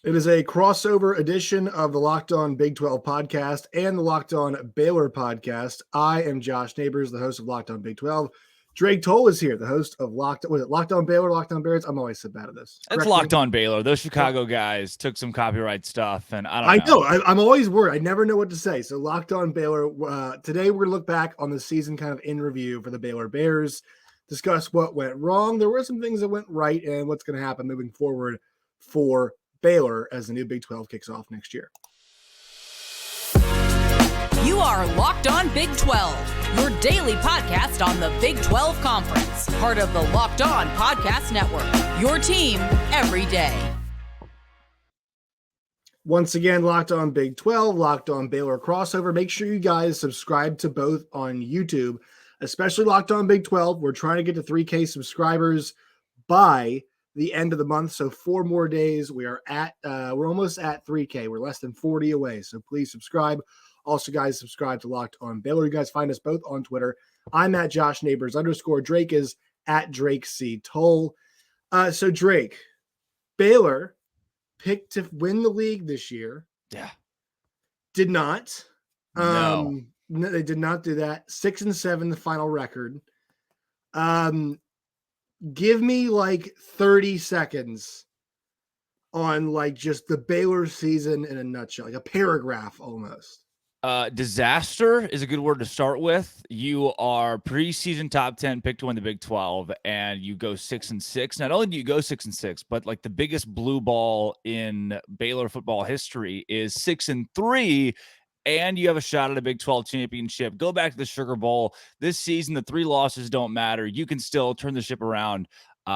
It is a crossover edition of the Locked On Big 12 podcast and the Locked On Baylor podcast. I am Josh Neighbors, the host of Locked On Big 12. Drake Toll is here, the host of Locked On Baylor, Locked On Bears? I'm always so bad at this. It's Locked On Baylor. Those Chicago guys took some copyright stuff, and I don't know. I'm always worried. I never know what to say. So Locked On Baylor. Today we're going to look back on the season kind of in review for the Baylor Bears, discuss what went wrong. There were some things that went right and what's going to happen moving forward for Baylor as the new Big 12 kicks off next year. You are Locked On Big 12, your daily podcast on the Big 12 Conference, part of the Locked On Podcast Network, your team every day. Once again, Locked On Big 12, Locked On Baylor crossover. Make sure you guys subscribe to both on YouTube, especially Locked On Big 12. We're trying to get to 3K subscribers by the end of the month. So 4 more days. We're almost at 3K. We're less than 40 away. So please subscribe. Also, guys, subscribe to Locked On Baylor. You guys find us both on Twitter. I'm at Josh Neighbors _ Drake is at Drake C. Toll. So Drake, Baylor picked to win the league this year. Yeah. Did not. No, they did not do that. 6-7, the final record. Give me like 30 seconds on like just the Baylor season in a nutshell, like a paragraph almost. Disaster is a good word to start with. You are preseason top 10 pick to win the Big 12, and you go 6-6. Not only do you go 6-6, but like the biggest blue ball in Baylor football history is 6-3. And you have a shot at a Big 12 championship. Go back to the Sugar Bowl. This season, the 3 losses don't matter. You can still turn the ship around.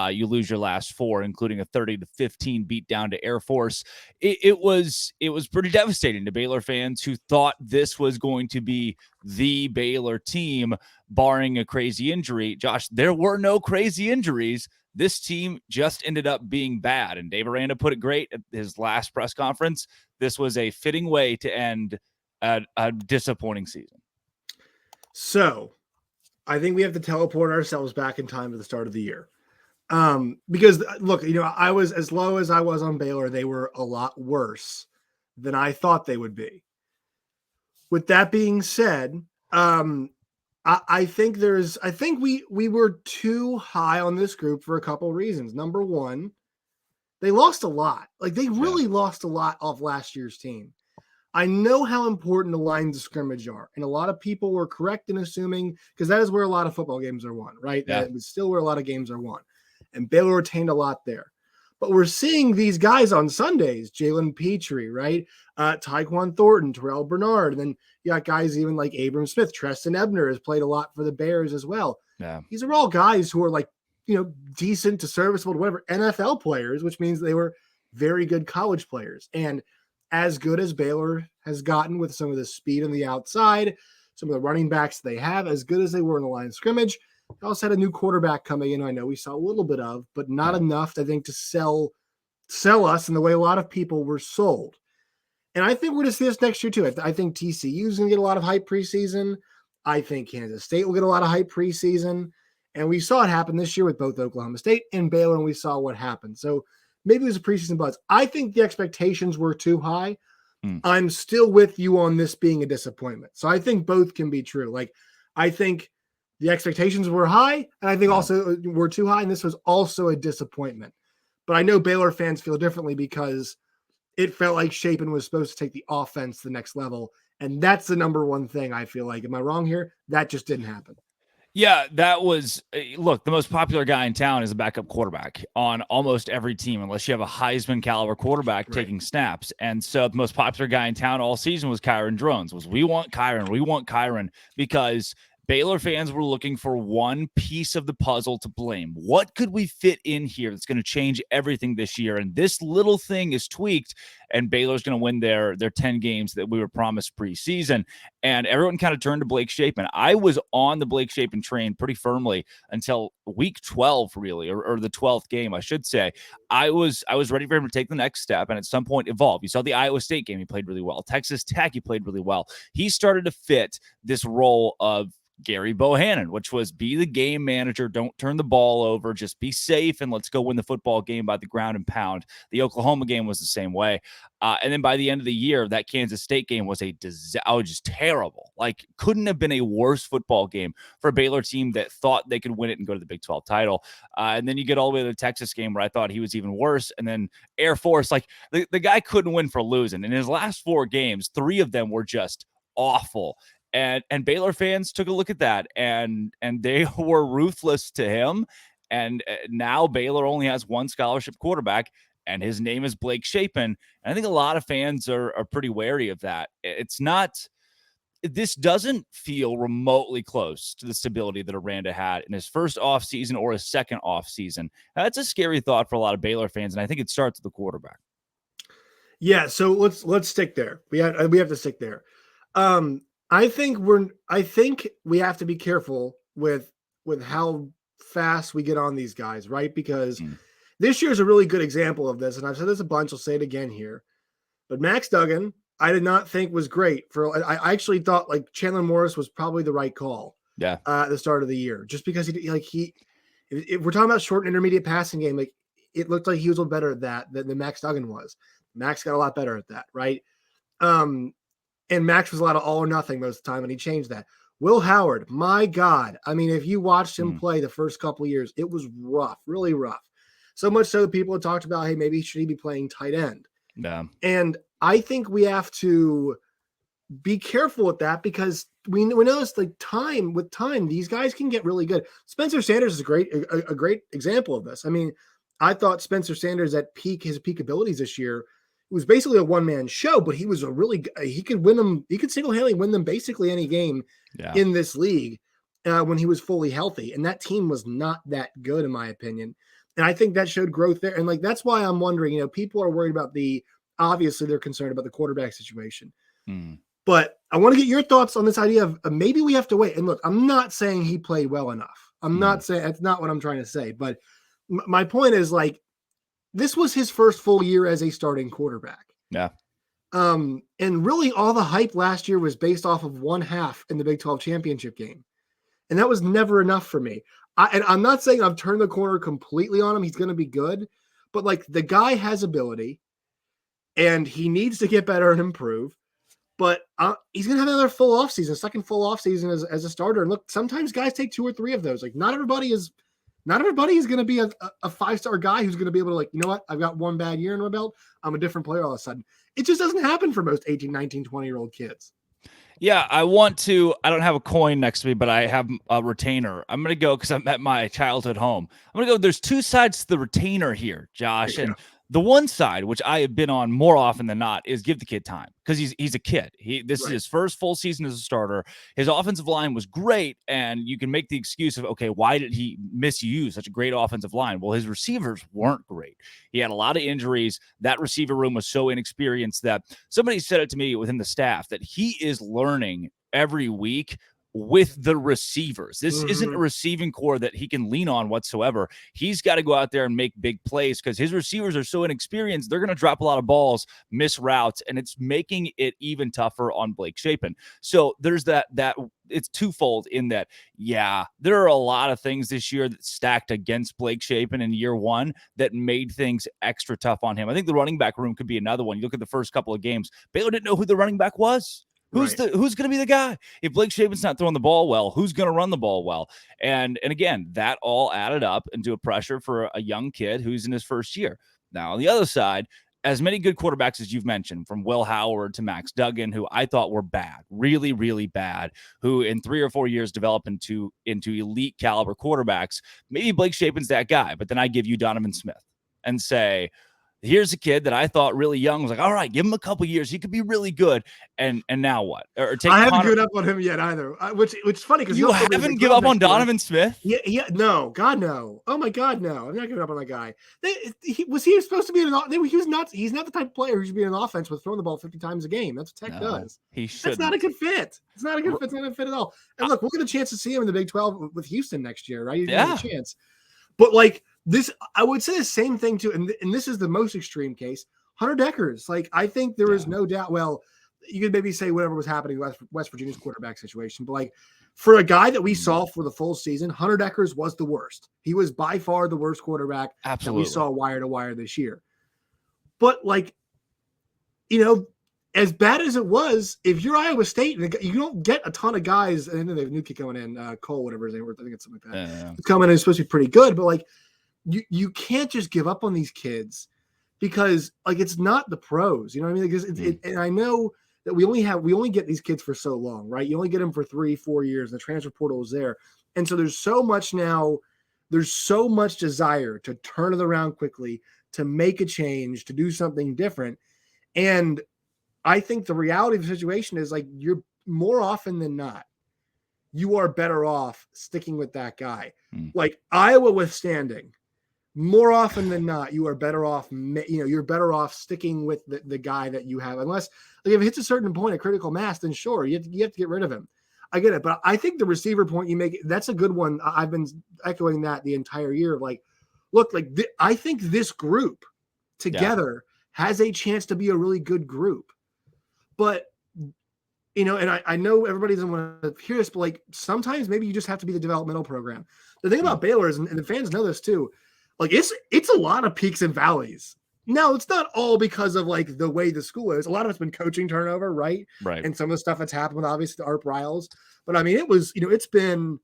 You lose your last 4, including a 30-15 beat down to Air Force. It was pretty devastating to Baylor fans who thought this was going to be the Baylor team, barring a crazy injury. Josh, there were no crazy injuries. This team just ended up being bad. And Dave Aranda put it great at his last press conference. This was a fitting way to end a disappointing season. So I think we have to teleport ourselves back in time to the start of the year. Because look, I was as low as I was on Baylor. They were a lot worse than I thought they would be. With that being said, I think we were too high on this group for a couple reasons. Number one, they lost a lot. Like they really lost a lot off last year's team. I know how important the lines of scrimmage are, and a lot of people were correct in assuming, because that is where a lot of football games are won, right? Yeah. That is still where a lot of games are won, and Baylor retained a lot there. But we're seeing these guys on Sundays, Jalen Petrie, right? Tyquan Thornton, Terrell Bernard, and then you got guys even like Abram Smith. Treston Ebner has played a lot for the Bears as well. Yeah. These are all guys who are like, decent to serviceable to whatever, NFL players, which means they were very good college players. And as good as Baylor has gotten with some of the speed on the outside, some of the running backs they have, as good as they were in the line of scrimmage, they also had a new quarterback coming in. I know we saw a little bit of, but not enough, I think, to sell us in the way a lot of people were sold. And I think we're going to see this next year, too. I think TCU is going to get a lot of hype preseason. I think Kansas State will get a lot of hype preseason. And we saw it happen this year with both Oklahoma State and Baylor, and we saw what happened. So maybe it was a preseason buzz. I think the expectations were too high. I'm still with you on this being a disappointment. So I think both can be true. Like, I think the expectations were high, and I think also were too high, and this was also a disappointment. But I know Baylor fans feel differently because it felt like Shapen was supposed to take the offense to the next level, and that's the number one thing I feel like. Am I wrong here? That just didn't happen. Yeah, that was, look, the most popular guy in town is a backup quarterback on almost every team, unless you have a Heisman caliber quarterback taking snaps. And so the most popular guy in town all season was Kyron Drones, we want Kyron, because Baylor fans were looking for one piece of the puzzle to blame. What could we fit in here that's going to change everything this year? And this little thing is tweaked, and Baylor's going to win their 10 games that we were promised preseason. And everyone kind of turned to Blake Shapen. I was on the Blake Shapen train pretty firmly until week 12, really, or the 12th game, I should say. I was ready for him to take the next step and at some point evolve. You saw the Iowa State game, he played really well. Texas Tech, he played really well. He started to fit this role of Gary Bohannon, which was be the game manager, don't turn the ball over, just be safe, and let's go win the football game by the ground and pound. The Oklahoma game was the same way. And then by the end of the year, that Kansas State game was a disaster. Just terrible. Like, couldn't have been a worse football game for a Baylor team that thought they could win it and go to the Big 12 title. And then you get all the way to the Texas game where I thought he was even worse. And then Air Force, like the guy couldn't win for losing. In his last 4 games, 3 of them were just awful. And Baylor fans took a look at that and they were ruthless to him. And now Baylor only has 1 scholarship quarterback, and his name is Blake Shapen. And I think a lot of fans are pretty wary of that. This doesn't feel remotely close to the stability that Aranda had in his first offseason or his second offseason. That's a scary thought for a lot of Baylor fans, and I think it starts with the quarterback. Yeah, so let's stick there. We have to stick there. I think we have to be careful with how fast we get on these guys, right? Because this year is a really good example of this, and I've said this a bunch. I'll say it again here. But Max Duggan, I did not think was great. I actually thought like Chandler Morris was probably the right call. Yeah. At the start of the year, just because if we're talking about short and intermediate passing game, like it looked like he was a little better at that than Max Duggan was. Max got a lot better at that, right? And Max was a lot of all or nothing most of the time, and he changed that. Will Howard, my God. I mean, if you watched him play the first couple of years, it was rough, really rough. So much so that people had talked about, hey, maybe should he be playing tight end? Yeah. And I think we have to be careful with that because we notice like with time, these guys can get really good. Spencer Sanders is a great example of this. I mean, I thought Spencer Sanders at his peak abilities this year, it was basically a one-man show, but he was he could win them. He could single-handedly win them basically any game in this league when he was fully healthy. And that team was not that good, in my opinion. And I think that showed growth there. And like, that's why I'm wondering, people are worried about obviously they're concerned about the quarterback situation, but I want to get your thoughts on this idea of maybe we have to wait. And look, I'm not saying he played well enough. I'm not saying that's not what I'm trying to say, but my point is like, this was his first full year as a starting quarterback. Yeah. And really all the hype last year was based off of 1/2 in the Big 12 championship game. And that was never enough for me. And I'm not saying I've turned the corner completely on him. He's going to be good, but like the guy has ability and he needs to get better and improve, but he's going to have another full offseason, second full offseason as a starter. And look, sometimes guys take 2 or 3 of those. Like not everybody is going to be a 5-star guy who's going to be able to like, you know what? I've got 1 bad year in my belt. I'm a different player all of a sudden. It just doesn't happen for most 18, 19, 20-year-old kids. Yeah, I don't have a coin next to me, but I have a retainer. I'm going to go because I'm at my childhood home. I'm going to go, there's 2 sides to the retainer here, Josh. And the one side, which I have been on more often than not, is give the kid time because he's a kid. This is his first full season as a starter. His offensive line was great, and you can make the excuse of, okay, why did he misuse such a great offensive line? Well, his receivers weren't great. He had a lot of injuries. That receiver room was so inexperienced that somebody said it to me within the staff that he is learning every week with the receivers. This isn't a receiving core that he can lean on whatsoever. He's got to go out there and make big plays because his receivers are so inexperienced. They're going to drop a lot of balls, miss routes, and it's making it even tougher on Blake Shapen. So there's that it's twofold in that, yeah, there are a lot of things this year that stacked against Blake Shapen in year 1 that made things extra tough on him. I think the running back room could be another one. You look at the first couple of games, Baylor didn't know who the running back was. Who's going to be the guy? If Blake Shapen's not throwing the ball well, who's going to run the ball well? And again, that all added up into a pressure for a young kid who's in his first year. Now, on the other side, as many good quarterbacks as you've mentioned, from Will Howard to Max Duggan, who I thought were bad, really, really bad, who in 3 or 4 years develop into elite caliber quarterbacks, maybe Blake Shapen's that guy. But then I give you Donovan Smith and say, here's a kid that I thought really young was like, all right, give him a couple years. He could be really good. And now what? Or take I haven't given up on him yet either, which is funny because you haven't given up on Donovan Smith? Yeah. No, God, no. Oh my God, no. I'm not giving up on that guy. He supposed to be he's not the type of player who should be in an offense with throwing the ball 50 times a game. That's what Tech does. He should. That's not a good fit. It's not a good fit. It's not a good fit at all. And look, we'll get a chance to see him in the Big 12 with Houston next year, right? Yeah. A chance. But like this, I would say the same thing too. And this is the most extreme case. Hunter Deckers. Like, I think there is no doubt. Well, you could maybe say whatever was happening in West Virginia's quarterback situation, but like for a guy that we saw for the full season, Hunter Deckers was the worst. He was by far the worst quarterback that we saw wire to wire this year. But like, as bad as it was, if you're Iowa State, you don't get a ton of guys, and then they have a new kid coming in, Cole, whatever his name was, I think it's something like that. Yeah. It's coming in, it's supposed to be pretty good, but like, you can't just give up on these kids because like it's not the pros, you know what I mean? Because and I know that we only get these kids for so long, right? You only get them for 3-4 years. The transfer portal is there, and so there's so much now. There's so much desire to turn it around quickly, to make a change, to do something different, and I think the reality of the situation is like you're more often than not, you are better off sticking with that guy. Like Iowa withstanding, more often than not, you are better off. You're better off sticking with the guy that you have, unless like if it hits a certain point of critical mass, then sure you have to get rid of him. I get it, but I think the receiver point you make, that's a good one. I've been echoing that the entire year. Like, look, like I think this group together has a chance to be a really good group. But, and I know everybody doesn't want to hear this, but like sometimes maybe you just have to be the developmental program. The thing about Baylor is, and the fans know this too, like it's a lot of peaks and valleys. Now, it's not all because of like the way the school is. A lot of it's been coaching turnover, right? Right. And some of the stuff that's happened with obviously the Art Briles. But I mean, it was, it's been,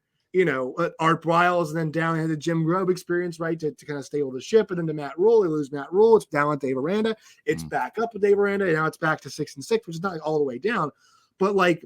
Art Briles and then down had the Jim Grobe experience, right? To kind of stable the ship, and then to Matt Rule. They lose Matt Rule. It's down with Dave Aranda. It's back up with Dave Aranda. And now it's back to 6-6, which is not all the way down. But like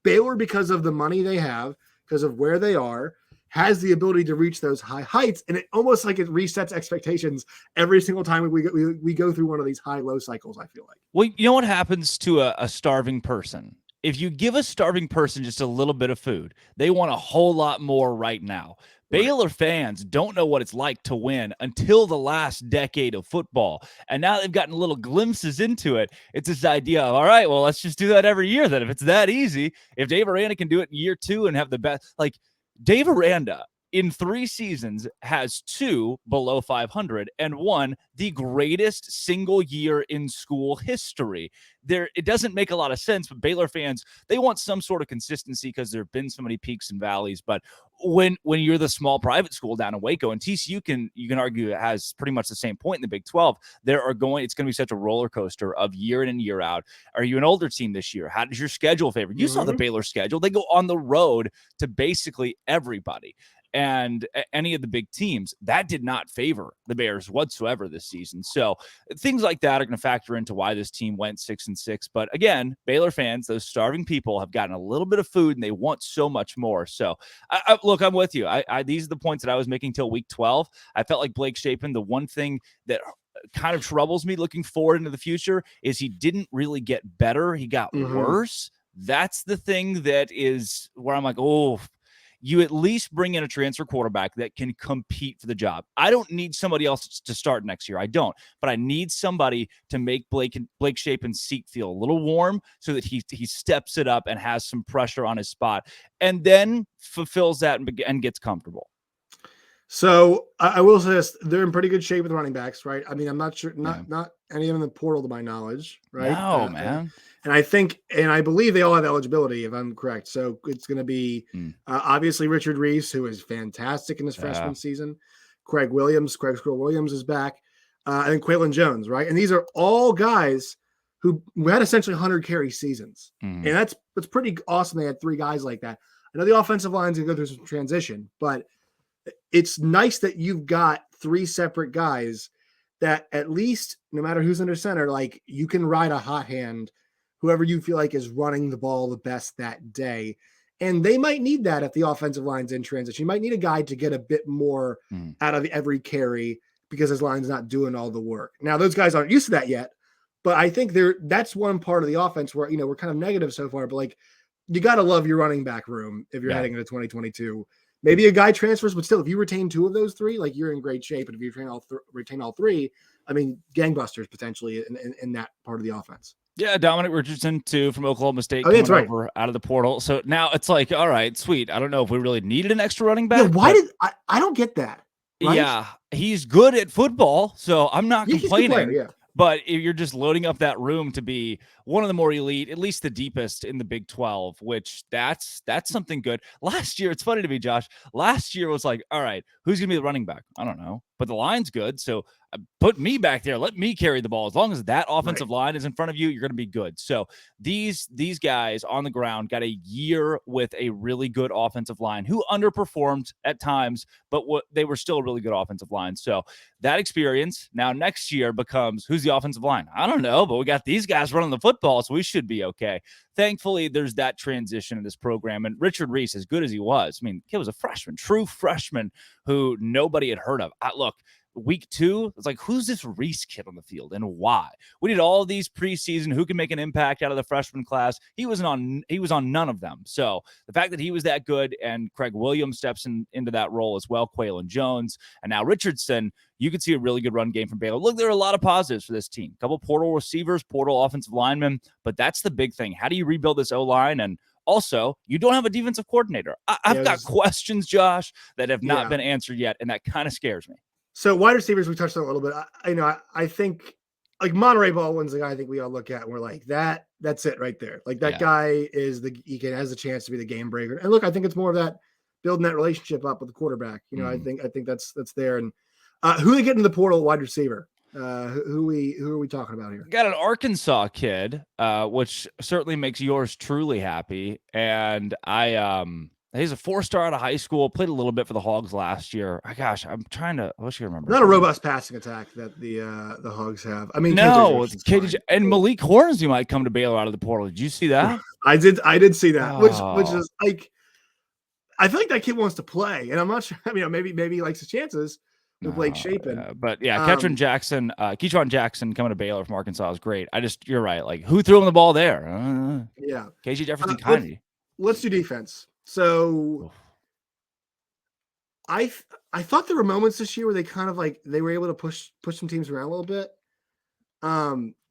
Baylor, because of the money they have, because of where they are, has the ability to reach those high heights. And it almost like it resets expectations every single time we go through one of these high-low cycles, I feel like. Well, you know what happens to a starving person? If you give a starving person just a little bit of food, they want a whole lot more right now. Baylor fans don't know what it's like to win until the last decade of football. And now they've gotten little glimpses into it. It's this idea of, all right, well, let's just do that every year then. If it's that easy, if Dave Aranda can do it in year 2 and have the best, like Dave Aranda in 3 seasons has 2 below 500 and 1 the greatest single year in school history. It doesn't make a lot of sense, but Baylor fans, they want some sort of consistency because there have been so many peaks and valleys. But when you're the small private school down in Waco, and TCU you can argue it has pretty much the same point in the Big 12, it's going to be such a roller coaster of year in and year out. Are you an older team this year? How does your schedule favor? You saw the Baylor schedule. They go on the road to basically everybody. And any of the big teams, that did not favor the Bears whatsoever this season. So things like that are going to factor into why this team went 6-6. But again, Baylor fans, those starving people, have gotten a little bit of food and they want so much more. So look, I'm with you. These are the points that I was making till week 12. I felt like Blake Shapen, the one thing that kind of troubles me looking forward into the future is he didn't really get better. He got worse. That's the thing that is where I'm like, oh, you at least bring in a transfer quarterback that can compete for the job. I don't need somebody else to start next year. I don't. But I need somebody to make Blake Shapen's seat feel a little warm so that he steps it up and has some pressure on his spot and then fulfills that and gets comfortable. So I will say this, they're in pretty good shape with running backs, right? I mean, I'm not sure, not any of them in the portal to my knowledge, right? No, man. And I believe they all have eligibility, if I'm correct. So it's going to be obviously Richard Reese, who is fantastic in his freshman season. Craig Squirrel Williams is back. And then Quaylon Jones, right? And these are all guys who had essentially 100 carry seasons. And that's pretty awesome. They had 3 guys like that. I know the offensive line's going to go through some transition, but it's nice that you've got 3 separate guys that at least, no matter who's under center, like you can ride a hot hand, whoever you feel like is running the ball the best that day. And they might need that if the offensive line's in transition. You might need a guy to get a bit more out of every carry because his line's not doing all the work. Now, those guys aren't used to that yet, but I think that's one part of the offense where, we're kind of negative so far, but like you got to love your running back room if you're heading into 2022. Maybe a guy transfers, but still, if you retain 2 of those 3, like you're in great shape. And if you retain all 3, I mean, gangbusters potentially in that part of the offense. Yeah, Dominic Richardson, too, from Oklahoma State, coming over out of the portal. So now it's like, all right, sweet. I don't know if we really needed an extra running back. Yeah, why did I don't get that. Right? Yeah, he's good at football, so I'm not complaining. Yeah. But if you're just loading up that room to be one of the more elite, at least the deepest in the Big 12, which that's something good. Last year, it's funny to me, Josh. Last year was like, all right, who's going to be the running back? I don't know. But the line's good. So put me back there. Let me carry the ball. As long as that offensive line is in front of you, you're going to be good. So these guys on the ground got a year with a really good offensive line who underperformed at times, but they were still a really good offensive line. So that experience now next year becomes, who's the offensive line? I don't know, but we got these guys running the football, so we should be okay. Thankfully, there's that transition in this program. And Richard Reese, as good as he was, I mean, he was a freshman, true freshman who nobody had heard of. Look, week 2, it's like, who's this Reese kid on the field and why? We did all these preseason, who can make an impact out of the freshman class. He was on none of them. So the fact that he was that good, and Craig Williams steps into that role as well, Quaylon Jones, and now Richardson, you could see a really good run game from Baylor. Look, there are a lot of positives for this team. A couple portal receivers, portal offensive linemen, but that's the big thing. How do you rebuild this O-line? And also, you don't have a defensive coordinator. I've got questions, Josh, that have not been answered yet, and that kind of scares me. So wide receivers, we touched on a little bit. I think like Monterey Baldwin's the guy I think we all look at and we're like, that's it right there. Like that guy has a chance to be the game breaker. And look, I think it's more of that building that relationship up with the quarterback. I think that's there. And who they get in the portal wide receiver? Who are we talking about here? Got an Arkansas kid, which certainly makes yours truly happy. And he's a 4-star out of high school, played a little bit for the Hogs last year. Gosh, I wish you remember. Not a robust passing attack that the Hogs have. I mean, no, KJ and Malik Hornsby might come to Baylor out of the portal. Did you see that? I did see that, which is like, I feel like that kid wants to play, and I'm not sure. I mean, maybe he likes his chances with Blake Shapen. But Ketron Jackson, Keyshawn Jackson coming to Baylor from Arkansas is great. You're right. Like, who threw him the ball there? KJ Jefferson Kennedy. Let's do defense. So I thought there were moments this year where they kind of like they were able to push some teams around a little bit.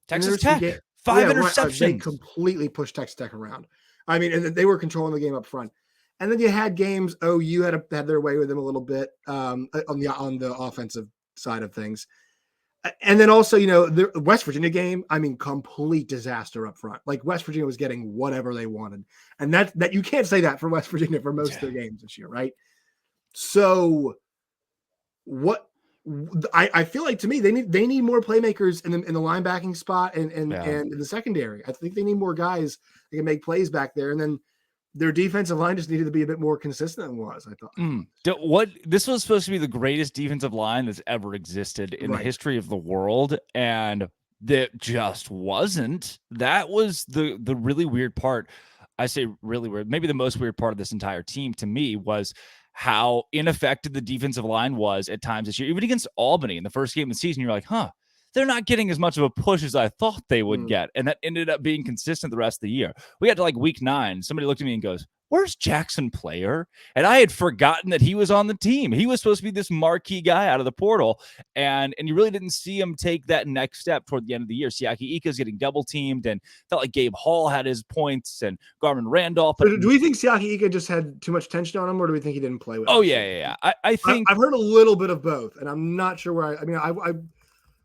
Texas Tech, 5 interceptions. They completely pushed Texas Tech around. I mean, and they were controlling the game up front. And then you had games. OU had their way with them a little bit on the offensive side of things. And then also, the West Virginia game, I mean, complete disaster up front. Like West Virginia was getting whatever they wanted. And that you can't say that for West Virginia for most of their games this year, right? So what I feel like, to me, they need more playmakers in the linebacking spot and in the secondary. I think they need more guys that can make plays back there. And then their defensive line just needed to be a bit more consistent than it was, I thought. This was supposed to be the greatest defensive line that's ever existed in the history of the world, and that just wasn't. That was the really weird part. I say really weird. Maybe the most weird part of this entire team to me was how ineffective the defensive line was at times this year. Even against Albany in the first game of the season, you're like, they're not getting as much of a push as I thought they would get. And that ended up being consistent the rest of the year. We got to like week 9. Somebody looked at me and goes, where's Jackson Player? And I had forgotten that he was on the team. He was supposed to be this marquee guy out of the portal. And you really didn't see him take that next step toward the end of the year. Siaki Ika's getting double teamed and felt like Gabe Hall had his points and Garmin Randolph. Do we think Siaki Ika just had too much tension on him, or do we think he didn't play with him? Yeah. I think I've heard a little bit of both, and I'm not sure where I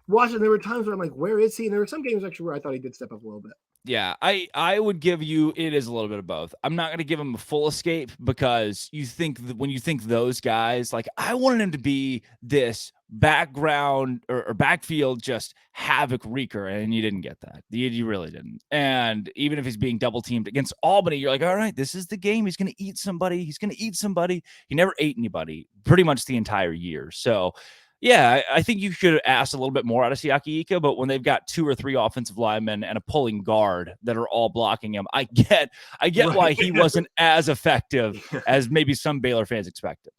watched it. There were times where I'm like, where is he? And there were some games actually where I thought he did step up a little bit. Yeah, I would give you, it is a little bit of both. I'm not going to give him a full escape because you think that when you think those guys, like I wanted him to be this background or backfield just havoc wreaker, and you didn't get that. You really didn't. And even if he's being double teamed against Albany, you're like, all right, this is the game. He's going to eat somebody. He never ate anybody pretty much the entire year. So yeah, I think you should have asked a little bit more out of Siaki Ika, but when they've got 2 or 3 offensive linemen and a pulling guard that are all blocking him, I get why he wasn't as effective as maybe some Baylor fans expected.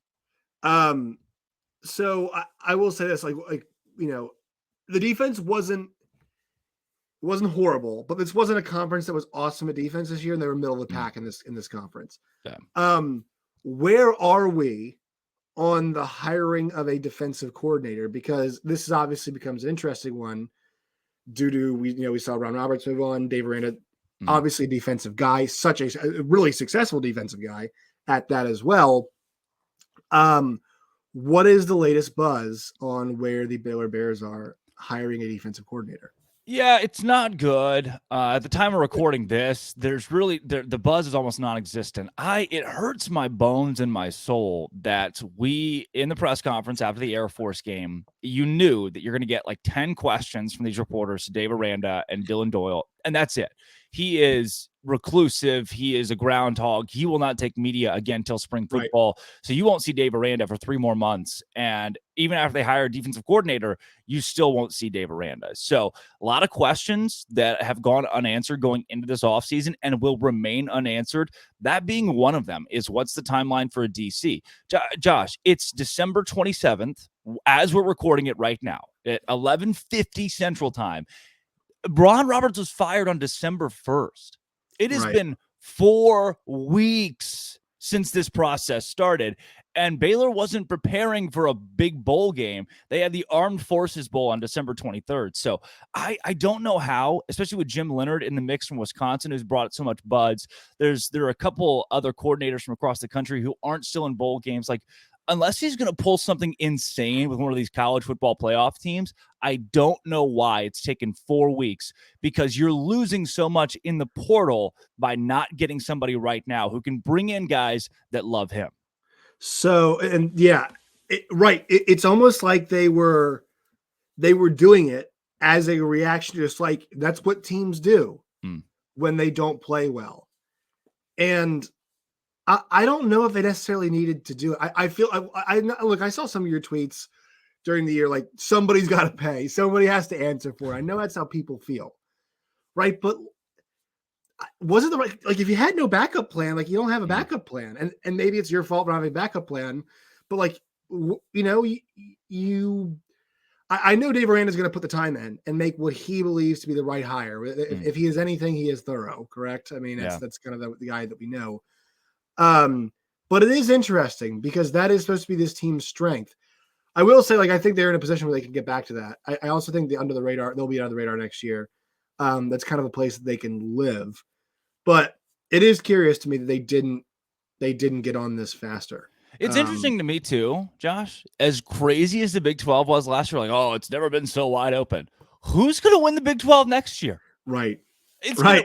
So I will say this, like the defense wasn't horrible, but this wasn't a conference that was awesome at defense this year, and they were middle of the pack in this conference. Yeah. Where are we on the hiring of a defensive coordinator? Because this is obviously becomes an interesting one due to, we saw Ron Roberts move on, Dave Aranda, obviously a defensive guy, such a really successful defensive guy at that as well. What is the latest buzz on where the Baylor Bears are hiring a defensive coordinator. Yeah, it's not good. At the time of recording this, there's really the buzz is almost non-existent. It hurts my bones and my soul that we, in the press conference after the Air Force game, you knew that you're going to get like 10 questions from these reporters, Dave Aranda and Dylan Doyle, and that's it. He is reclusive. He is a groundhog. He will not take media again till spring football. Right. So you won't see Dave Aranda for 3 more months. And even after they hire a defensive coordinator, you still won't see Dave Aranda. So a lot of questions that have gone unanswered going into this offseason and will remain unanswered. That being one of them is what's the timeline for a DC? Josh, it's December 27th as we're recording it right now at 11:50 Central Time. Ron Roberts was fired on December 1st. It has been 4 weeks since this process started, and Baylor wasn't preparing for a big bowl game. They had the Armed Forces Bowl on December 23rd. So I don't know how, especially with Jim Leonard in the mix from Wisconsin, who's brought so much buzz. There are a couple other coordinators from across the country who aren't still in bowl games. Like, unless he's going to pull something insane with one of these college football playoff teams, I don't know why it's taken 4 weeks, because you're losing so much in the portal by not getting somebody right now who can bring in guys that love him. So, and yeah, it's almost like they were doing it as a reaction, just like that's what teams do when they don't play well. And I don't know if they necessarily needed to do it. I feel look, I saw some of your tweets during the year, like somebody's got to pay, somebody has to answer for it. I know that's how people feel, right? But was it the right, like if you had no backup plan, like you don't have a backup plan, and maybe it's your fault for having a backup plan, but like, you know, I know Dave Aranda is going to put the time in and make what he believes to be the right hire. If he is anything, he is thorough, correct? I mean, that's kind of the guy that we know. But it is interesting because that is supposed to be this team's strength. I will say, like, I think they're in a position where they can get back to that. I also think they'll be under the radar next year. That's kind of a place that they can live, but it is curious to me that they didn't get on this faster. It's interesting to me too, Josh, as crazy as the Big 12 was last year, like, oh, it's never been so wide open. Who's going to win the Big 12 next year? Right.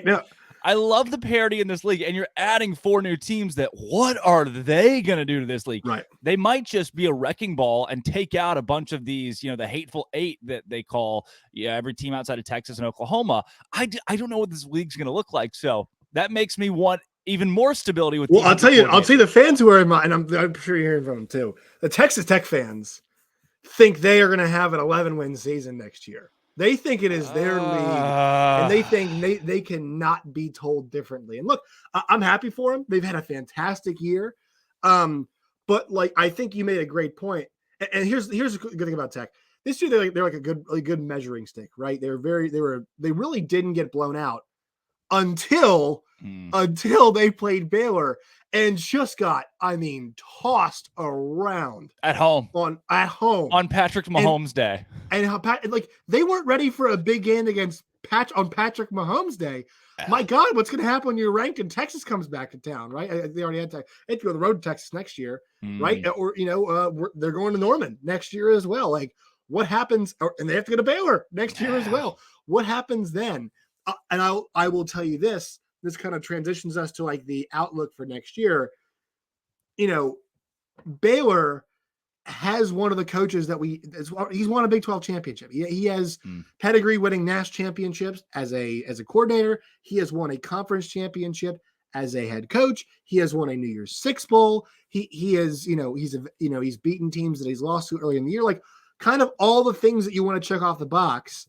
No. I love the parity in this league, and you're adding 4 new teams that what are they going to do to this league? Right. They might just be a wrecking ball and take out a bunch of these, you know, the hateful 8 that they call every team outside of Texas and Oklahoma. I don't know what this league's going to look like. So that makes me want even more stability with. Well, I'll tell you the fans who are in mind, and I'm sure you're hearing from them too. The Texas Tech fans think they are going to have an 11-win season next year. They think it is their league, and they think they cannot be told differently. And look, I'm happy for them. They've had a fantastic year. But like, I think you made a great point. And here's the good thing about Tech. This year they're like a good measuring stick, right? They really didn't get blown out until they played Baylor and just got, tossed around at home on Patrick Mahomes Day. And how like they weren't ready for a big game against on Patrick Mahomes Day. My God, what's going to happen when you're ranked and Texas comes back to town, right? They already had to go on the road to Texas next year, right? Or they're going to Norman next year as well. Like, what happens? And they have to go to Baylor next year as well. What happens then? And I will tell you this. This kind of transitions us to like the outlook for next year. You know, Baylor has one of the coaches that he's won a Big 12 championship. He has pedigree winning national championships as a coordinator. He has won a conference championship as a head coach. He has won a New Year's Six Bowl. He has, he's beaten teams that he's lost to early in the year, like kind of all the things that you want to check off the box.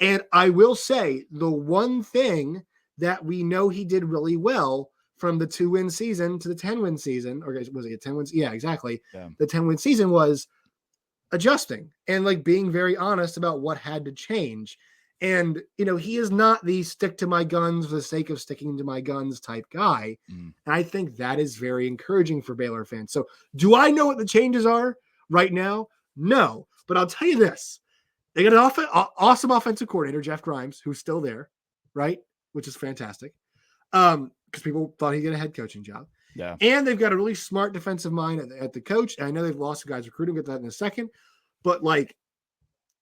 And I will say the one thing that we know he did really well from the 2-win season to the 10-win season, or was it a 10 wins? Yeah, exactly. Yeah. The 10-win season was adjusting and like being very honest about what had to change. And, he is not the stick to my guns for the sake of sticking to my guns type guy. And I think that is very encouraging for Baylor fans. So do I know what the changes are right now? No, but I'll tell you this. They got an awesome offensive coordinator, Jeff Grimes, who's still there, right? Which is fantastic. Because people thought he'd get a head coaching job. Yeah. And they've got a really smart defensive mind at the coach. And I know they've lost some guys recruiting. We'll get that in a second. But like,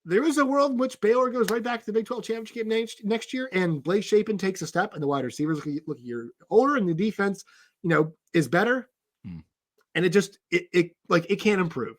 there is a world in which Baylor goes right back to the Big 12 championship game next year, and Blake Shapen takes a step, and the wide receivers look a year older, and the defense, is better. And it can't improve.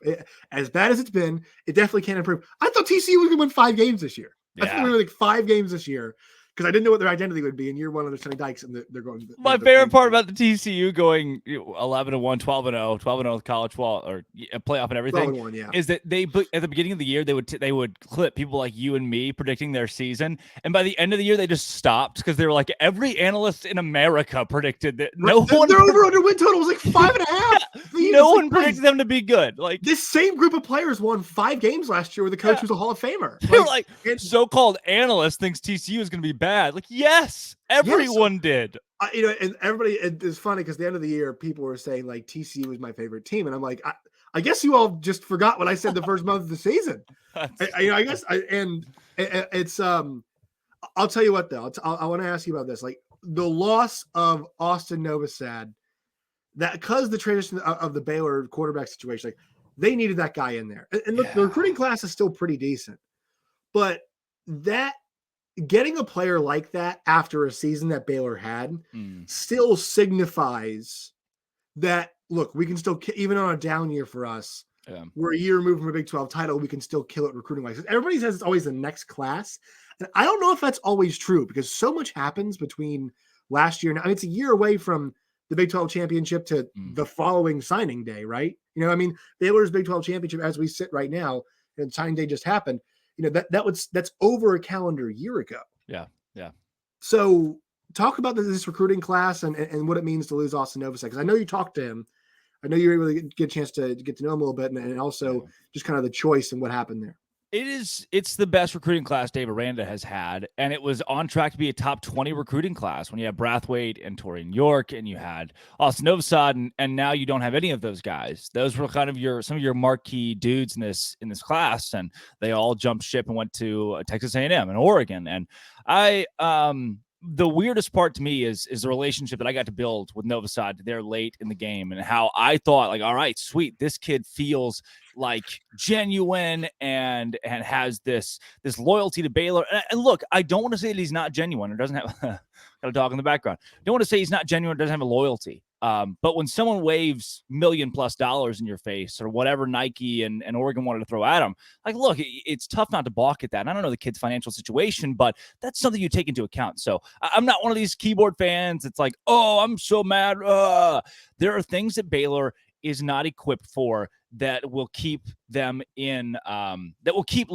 As bad as it's been, it definitely can't improve. I thought TCU was going to win 5 games this year. I thought they were like 5 games this year because I didn't know what their identity would be. And year one under Sonny Dykes, and they're going. My favorite part about the TCU going 11-1, 12-0, 12-0 with college football or a playoff and everything 12-1, is that they at the beginning of the year they would clip people like you and me predicting their season, and by the end of the year they just stopped because they were like every analyst in America predicted that their over under win total was like 5.5. No one predicted them to be good. Like this same group of players won 5 games last year where the coach was a Hall of Famer. They're like so-called analyst thinks TCU is going to be bad. Like, yes, everyone did. And everybody, it's funny because at the end of the year, people were saying like TCU was my favorite team. And I'm like, I guess you all just forgot what I said the first month of the season. It's, I'll tell you what though, I want to ask you about this. Like the loss of Austin Novosad, that because the transition of the Baylor quarterback situation, like they needed that guy in there. And look, the recruiting class is still pretty decent, but that getting a player like that after a season that Baylor had still signifies that, look, we can still, even on a down year for us, we're a year removed from a Big 12 title, we can still kill it recruiting wise. Everybody says it's always the next class. And I don't know if that's always true because so much happens between last year and now. I mean, it's a year away from the Big 12 championship to the following signing day, right? Baylor's Big 12 championship as we sit right now, and signing day just happened. That's over a calendar year ago. Yeah. So talk about this recruiting class and what it means to lose Austin Novosad, because I know you talked to him. I know you were able to get a chance to get to know him a little bit, and also just kind of the choice and what happened there. It's the best recruiting class Dave Aranda has had, and it was on track to be a top 20 recruiting class when you had Brathwaite and Torian York, and you had Austin Novosad, and now you don't have any of those guys. Those were kind of some of your marquee dudes in this class, and they all jumped ship and went to Texas A&M and Oregon. And the weirdest part to me is the relationship that I got to build with Novosad there late in the game, and how I thought, like, all right, sweet, this kid feels like genuine and has this loyalty to Baylor. And look, I don't want to say that he's not genuine or doesn't have got a dog in the background. I don't want to say he's not genuine or doesn't have a loyalty. But when someone waves $1 million+ in your face or whatever Nike and Oregon wanted to throw at him, like, look, it's tough not to balk at that. And I don't know the kid's financial situation, but that's something you take into account. So I'm not one of these keyboard fans. It's like, oh, I'm so mad. There are things that Baylor is not equipped for that will keep them in, that will keep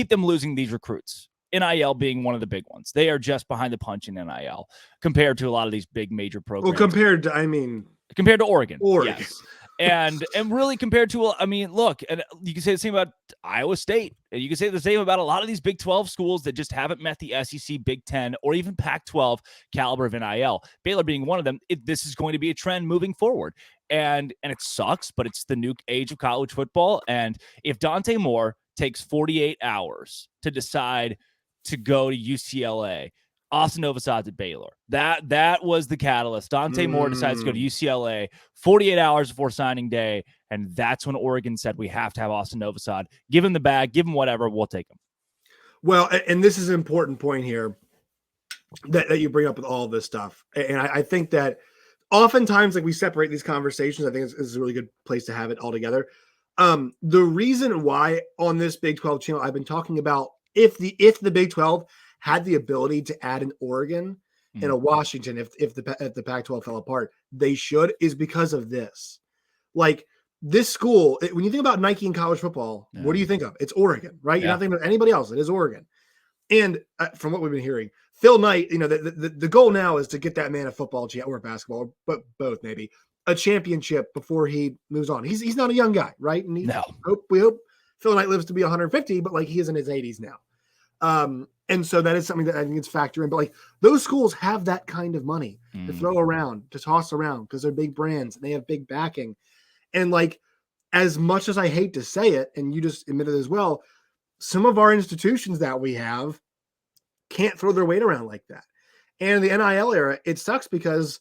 them losing these recruits. NIL being one of the big ones. They are just behind the punch in NIL compared to a lot of these big major programs. Well, compared to Oregon. Yes. And really compared to, look, and you can say the same about Iowa State. And you can say the same about a lot of these Big 12 schools that just haven't met the SEC, Big 10, or even Pac-12 caliber of NIL. Baylor being one of them. This is going to be a trend moving forward. And it sucks, but it's the new age of college football. And if Dante Moore takes 48 hours to decide to go to UCLA, Austin Novosad's at Baylor. That was the catalyst. Dante Moore decides to go to UCLA 48 hours before signing day, and that's when Oregon said, we have to have Austin Novosad. Give him the bag, give him whatever, we'll take him. Well, and this is an important point here that you bring up with all this stuff. And I think that oftentimes, like, we separate these conversations. I think this is a really good place to have it all together. The reason why on this Big 12 channel I've been talking about if the Big 12 had the ability to add an Oregon and a Washington, if the Pac-12 fell apart, they should, is because of this. Like, this school, when you think about Nike in college football, what do you think of? It's Oregon, right? You're not thinking of anybody else. It is Oregon. And from what we've been hearing, Phil Knight, the goal now is to get that man a football or basketball, but both maybe, a championship before he moves on. He's not a young guy, right? And we hope Phil Knight lives to be 150, but like, he is in his 80s now. And so that is something that I think is factor in. But like, those schools have that kind of money to throw around, to toss around, because they're big brands and they have big backing. And like, as much as I hate to say it, and you just admitted as well, some of our institutions that we have can't throw their weight around like that. And in the NIL era, it sucks because,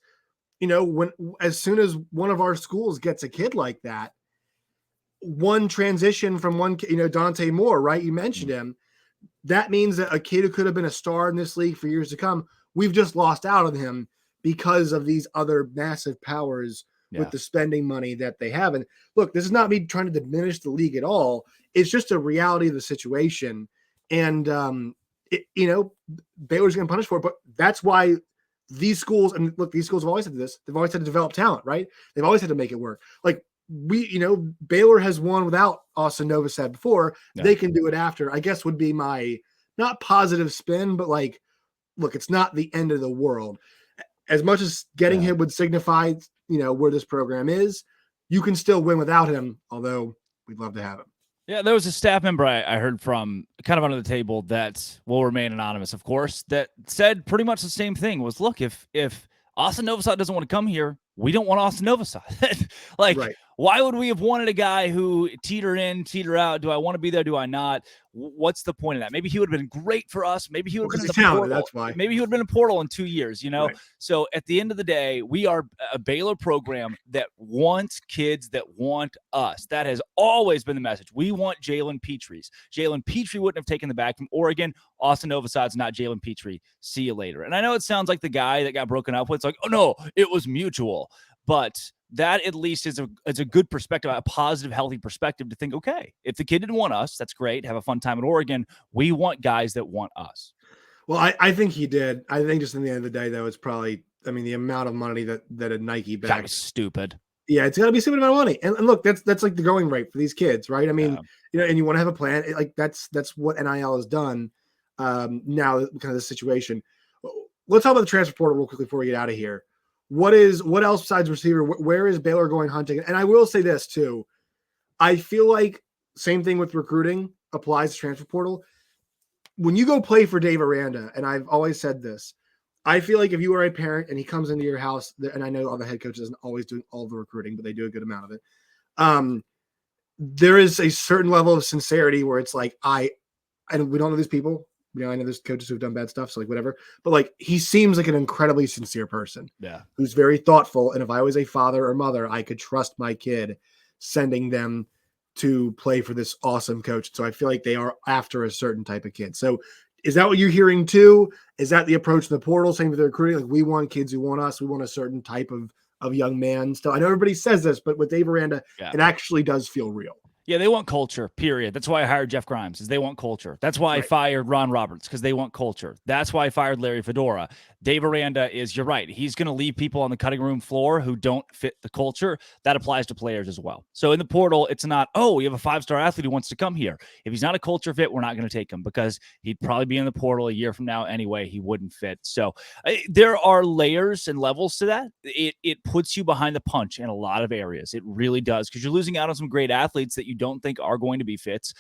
as soon as one of our schools gets a kid like that, one transition from one, Dante Moore, right? You mentioned him. That means that a kid who could have been a star in this league for years to come, we've just lost out on him because of these other massive powers with the spending money that they have. And look, this is not me trying to diminish the league at all. It's just a reality of the situation. And, Baylor's going to punish for it, but that's why these schools, and look, these schools have always had this. They've always had to develop talent, right? They've always had to make it work. Like Baylor has won without Austin Novosad before. Yeah. They can do it after, I guess would be my not positive spin, but like, look, it's not the end of the world. As much as getting him would signify, where this program is, you can still win without him, although we'd love to have him. Yeah, there was a staff member I heard from kind of under the table that will remain anonymous, of course, that said pretty much the same thing was, look, if Austin Novosad doesn't want to come here, we don't want Austin Novosad. Right. Why would we have wanted a guy who teeter in, teeter out? Do I want to be there? Do I not? What's the point of that? Maybe he would have been great for us. Maybe he would have been in the portal. That's why. Maybe he would have been a portal in 2 years, Right. So at the end of the day, we are a Baylor program that wants kids that want us. That has always been the message. We want Jalen Petries. Jalen Petrie wouldn't have taken the back from Oregon. Austin Novosad's not Jalen Petrie. See you later. And I know it sounds like the guy that got broken up with. It's like, oh no, it was mutual. But that at least is a good perspective, a positive, healthy perspective to think, okay, if the kid didn't want us, that's great. Have a fun time at Oregon. We want guys that want us. Well, I think he did. I think just in the end of the day, though, it's probably, the amount of money that a Nike bag. That was stupid. Yeah, it's got to be a stupid amount of money. And look, that's like the going rate for these kids, right? I mean, and you want to have a plan. That's what NIL has done now, kind of the situation. Let's talk about the transfer portal real quickly before we get out of here. What else besides receiver? Where is Baylor going hunting? And I will say this too. I feel like same thing with recruiting applies to transfer portal. When you go play for Dave Aranda, and I've always said this, I feel like if you are a parent and he comes into your house, and I know all the head coaches isn't always doing all the recruiting, but they do a good amount of it. There is a certain level of sincerity where it's like, and we don't know these people. I know there's coaches who've done bad stuff, so like whatever. But like he seems like an incredibly sincere person. Yeah. Who's very thoughtful. And if I was a father or mother, I could trust my kid sending them to play for this awesome coach. So I feel like they are after a certain type of kid. So is that what you're hearing too? Is that the approach in the portal? Same with the recruiting. Like we want kids who want us. We want a certain type of young man. Still, I know everybody says this, but with Dave Aranda, it actually does feel real. Yeah, they want culture, period. That's why I hired Jeff Grimes, is they want culture. That's why I fired Ron Roberts, because they want culture. That's why I fired Larry Fedora. Dave Aranda is, you're right, he's going to leave people on the cutting room floor who don't fit the culture. That applies to players as well. So in the portal, it's not, oh, we have a 5-star athlete who wants to come here. If he's not a culture fit, we're not going to take him, because he'd probably be in the portal a year from now anyway. He wouldn't fit. So there are layers and levels to that. It puts you behind the punch in a lot of areas. It really does, because you're losing out on some great athletes that you don't think are going to be fits.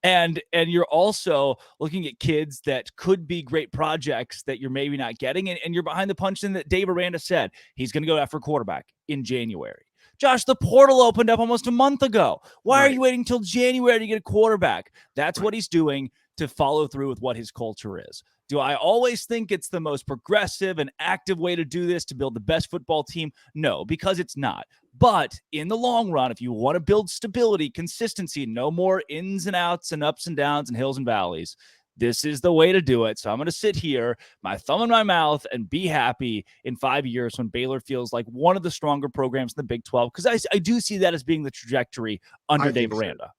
and you're also looking at kids that could be great projects that you're maybe not getting, and you're behind the punch in that Dave Aranda said he's going to go after a quarterback in January. Josh, the portal opened up almost a month ago. Why are you waiting till January to get a quarterback? That's what he's doing to follow through with what his culture is. Do I always think it's the most progressive and active way to do this to build the best football team? No, because it's not. But in the long run, if you want to build stability, consistency, no more ins and outs and ups and downs and hills and valleys, this is the way to do it. So I'm going to sit here, my thumb in my mouth, and be happy in 5 years when Baylor feels like one of the stronger programs in the Big 12, because I do see that as being the trajectory under Dave Aranda.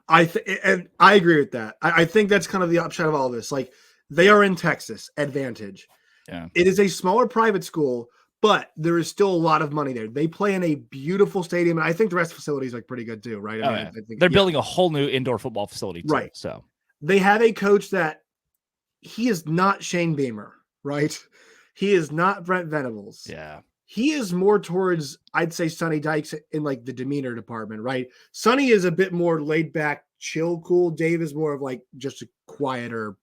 And I agree with that. I think that's kind of the upshot of all this. Like, they are in Texas, advantage. Yeah. It is a smaller private school, but there is still a lot of money there. They play in a beautiful stadium, and I think the rest of the facilities are pretty good too, right? I think they're building a whole new indoor football facility too, right? So they have a coach that he is not Shane Beamer, right? He is not Brent Venables. Yeah. He is more towards, I'd say, Sonny Dykes in like the demeanor department, right? Sonny is a bit more laid back, chill, cool. Dave is more of like just a quieter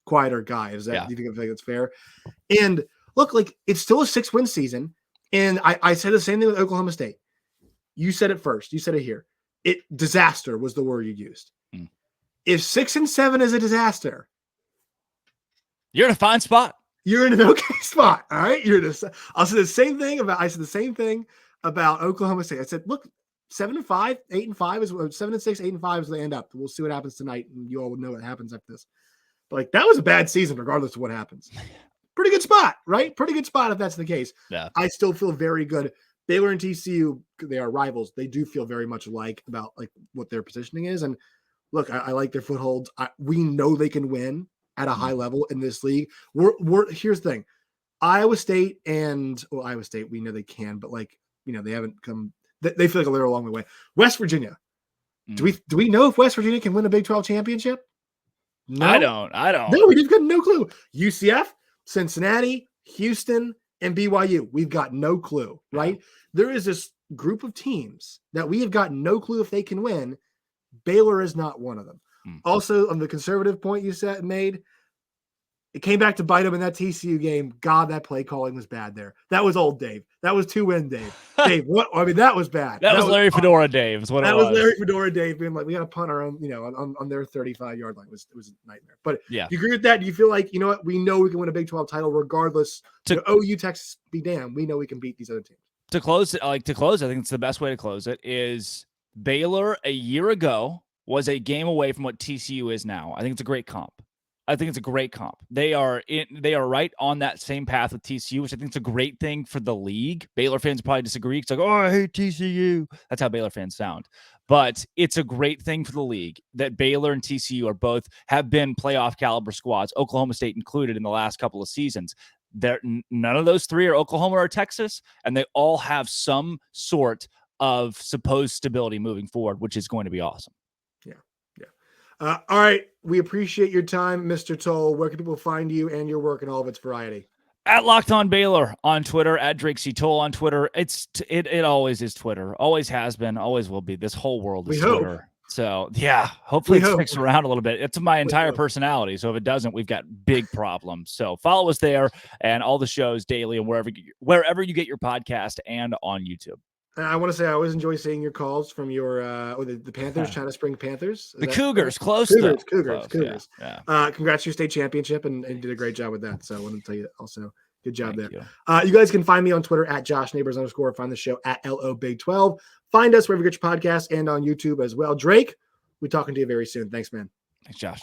guy. Is that, do you think that's fair? And look, like it's still a 6-win season. And I said the same thing with Oklahoma State. You said it first. You said it here. Disaster was the word you used. If 6-7 is a disaster, you're in a fine spot. You're in an okay spot. All right. I said the same thing about Oklahoma State. I said, look, 7-5, 8-5 is 7-6, 8-5 is they end up. We'll see what happens tonight, and you all would know what happens after this. But like that was a bad season, regardless of what happens. Pretty good spot, right? Pretty good spot if that's the case. Yeah. I still feel very good. Baylor and TCU, they are rivals. They do feel very much alike about like what their positioning is. And look, I like their footholds. We know they can win at a high level in this league. Here's the thing. Iowa State, we know they can, but like, they haven't come. They feel like a little along the way. West Virginia. Do we know if West Virginia can win a Big 12 championship? No, I don't. No, we've got no clue. UCF, Cincinnati, Houston, and BYU. We've got no clue, right? Yeah. There is this group of teams that we have got no clue if they can win. Baylor is not one of them. Also, on the conservative point you made, it came back to bite them in that TCU game. God, that play calling was bad there. That was old Dave. That was 2-win Dave. Dave, what? I mean, that was bad. That was Larry Fedora Dave. That was Larry Fedora Dave being like, we got to punt our own, on their 35-yard line. It was a nightmare. But yeah, do you agree with that? Do you feel like, you know what? We know we can win a Big 12 title regardless. OU, Texas, be damned. We know we can beat these other teams. To close, I think it's the best way to close it is Baylor a year ago was a game away from what TCU is now. I think it's a great comp. They are right on that same path with TCU, which I think is a great thing for the league. Baylor fans probably disagree. It's like, oh, I hate TCU. That's how Baylor fans sound. But it's a great thing for the league that Baylor and TCU have been playoff caliber squads, Oklahoma State included in the last couple of seasons. None of those three are Oklahoma or Texas, and they all have some sort of supposed stability moving forward, which is going to be awesome. All right. We appreciate your time, Mr. Toll. Where can people find you and your work and all of its variety? At Locked On Baylor on Twitter, at Drake C. Toll on Twitter. It always is Twitter. Always has been, always will be. This whole world is Twitter. So, yeah, hopefully it sticks around a little bit. It's my entire personality. So if it doesn't, we've got big problems. So follow us there and all the shows daily and wherever you get your podcast and on YouTube. I want to say I always enjoy seeing your calls from your the Panthers, China Spring Panthers. Cougars, close. Cougars. Yeah. Congrats to your state championship and did a great job with that. So I want to tell you also, good job there. You guys can find me on Twitter at @JoshNeighbors_. Find the show at LO Big 12. Find us wherever you get your podcast and on YouTube as well. Drake, we're talking to you very soon. Thanks, man. Thanks, Josh.